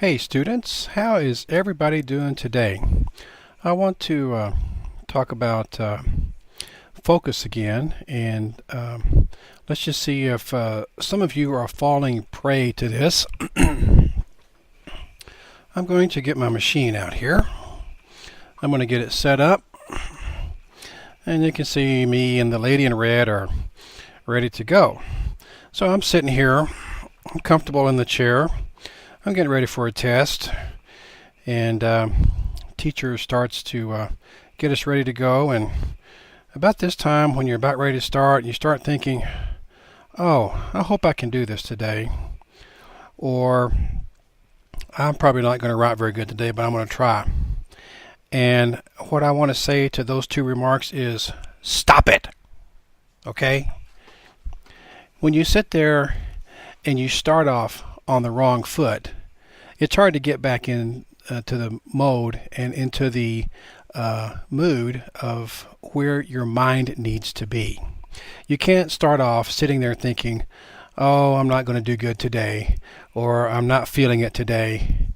Hey students, how is everybody doing today? I want to talk about focus again, and let's just see if some of you are falling prey to this. I'm going to get my machine out here. I'm going to get it set up, and you can see me and the lady in red are ready to go. So I'm sitting here, I'm comfortable in the chair. I'm getting ready for a test, and teacher starts to get us ready to go. And about this time, when you're about ready to start, you start thinking, oh, I hope I can do this today, or I'm probably not going to write very good today, but I'm going to try. And what I want to say to those two remarks is, stop it. Okay? When you sit there and you start off on the wrong foot, it's hard to get back in to the mode and into the mood of where your mind needs to be. You can't start off sitting there thinking, oh, I'm not going to do good today, or I'm not feeling it today.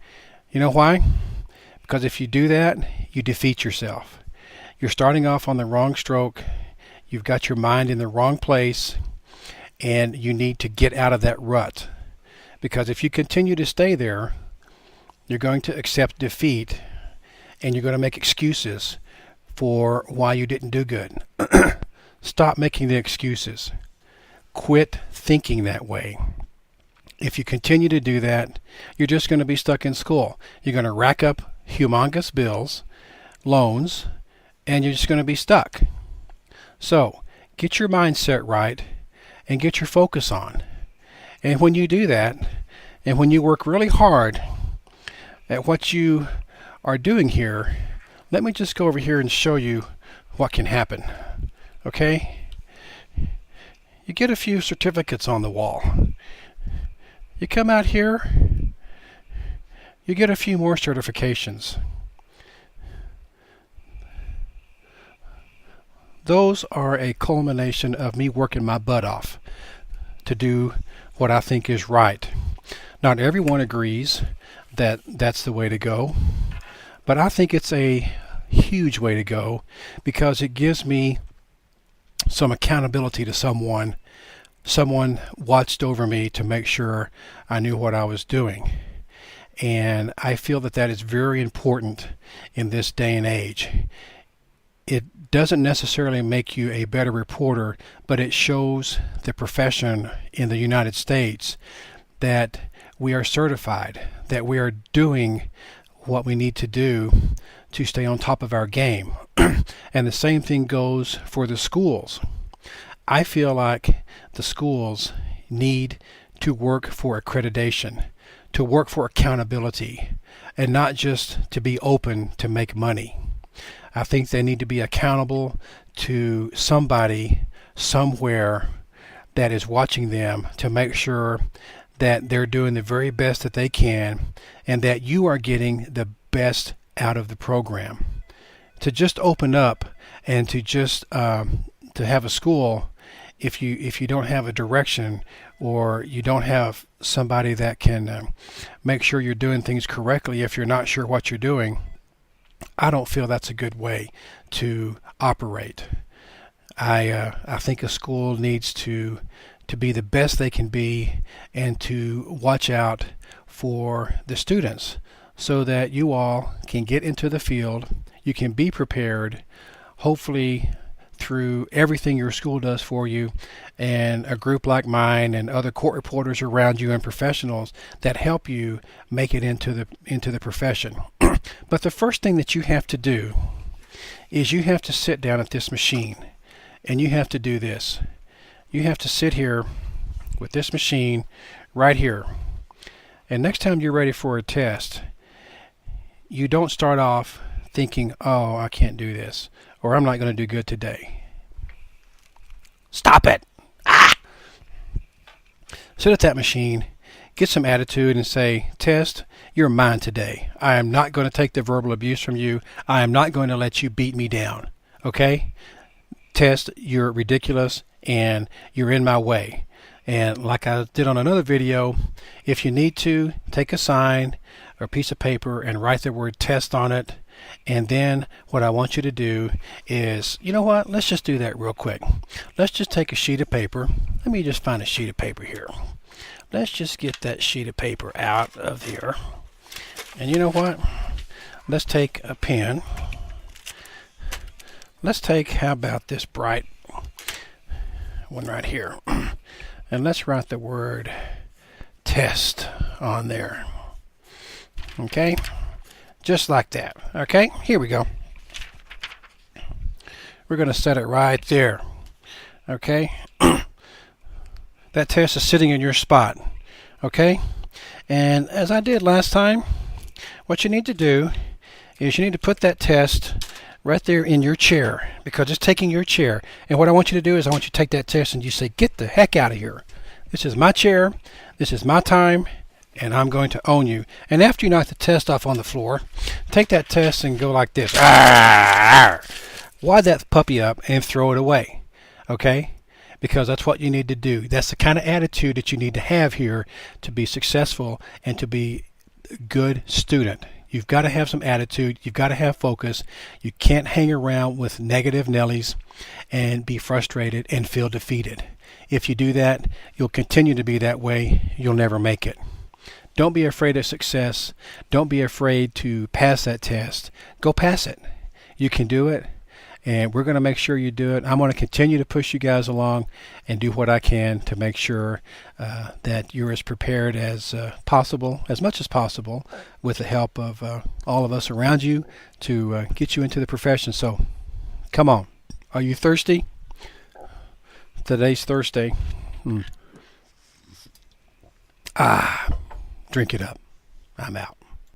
You know why? Because if you do that, you defeat yourself. You're starting off on the wrong stroke. You've got your mind in the wrong place, and you need to get out of that rut. Because if you continue to stay there, you're going to accept defeat, and you're going to make excuses for why you didn't do good. Stop making the excuses. Quit thinking that way. If you continue to do that, you're just going to be stuck in school. You're going to rack up humongous bills, loans, and you're just going to be stuck. So, get your mindset right and get your focus on. And when you do that, and when you work really hard at what you are doing here, let me just go over here and show you what can happen. Okay? You get a few certificates on the wall. You come out here, you get a few more certifications. Those are a culmination of me working my butt off to do what I think is right. Not everyone agrees that that's the way to go, but I think it's a huge way to go because it gives me some accountability to someone. Someone watched over me to make sure I knew what I was doing. And I feel that that is very important in this day and age. It doesn't necessarily make you a better reporter, but it shows the profession in the United States that we are certified, that we are doing what we need to do to stay on top of our game. And the same thing goes for the schools. I feel like the schools need to work for accreditation, to work for accountability, and not just to be open to make money. I think they need to be accountable to somebody somewhere that is watching them to make sure that they're doing the very best that they can and that you are getting the best out of the program. To just open up and to just to have a school, if you don't have a direction or you don't have somebody that can make sure you're doing things correctly, if you're not sure what you're doing, I don't feel that's a good way to operate. I think a school needs to be the best they can be and to watch out for the students so that you all can get into the field, you can be prepared, hopefully through everything your school does for you and a group like mine and other court reporters around you and professionals that help you make it into the profession. But the first thing that you have to do is you have to sit down at this machine and you have to do this. You have to sit here with this machine right here. And next time you're ready for a test, you don't start off thinking, oh, I can't do this, or I'm not going to do good today. Stop it! Ah! Sit at that machine, get some attitude and say, test, you're mine today. I am not going to take the verbal abuse from you. I am not going to let you beat me down. Okay? Test, you're ridiculous and you're in my way. And like I did on another video, if you need to, take a sign or a piece of paper and write the word test on it. And then what I want you to do is, you know what, let's just do that real quick. Let's just take a sheet of paper. Let me just find a sheet of paper here. Let's just get that sheet of paper out of here. And you know what? Let's take a pen. Let's take, how about this bright one right here? And let's write the word test on there. Okay? Just like that. Okay? Here we go. We're going to set it right there. Okay? That test is sitting in your spot. Okay? And as I did last time, what you need to do is you need to put that test right there in your chair, because it's taking your chair. And what I want you to do is I want you to take that test and you say, get the heck out of here. This is my chair. This is my time. And I'm going to own you. And after you knock the test off on the floor, take that test and go like this. Wad that puppy up and throw it away. Okay? Because that's what you need to do. That's the kind of attitude that you need to have here to be successful and to be a good student. You've got to have some attitude. You've got to have focus. You can't hang around with negative Nellies and be frustrated and feel defeated. If you do that, you'll continue to be that way. You'll never make it. Don't be afraid of success. Don't be afraid to pass that test. Go pass it. You can do it, and we're going to make sure you do it. I'm going to continue to push you guys along and do what I can to make sure that you're as prepared as possible, as much as possible, with the help of all of us around you to get you into the profession. So come on. Are you thirsty? Today's Thursday. Drink it up. I'm out.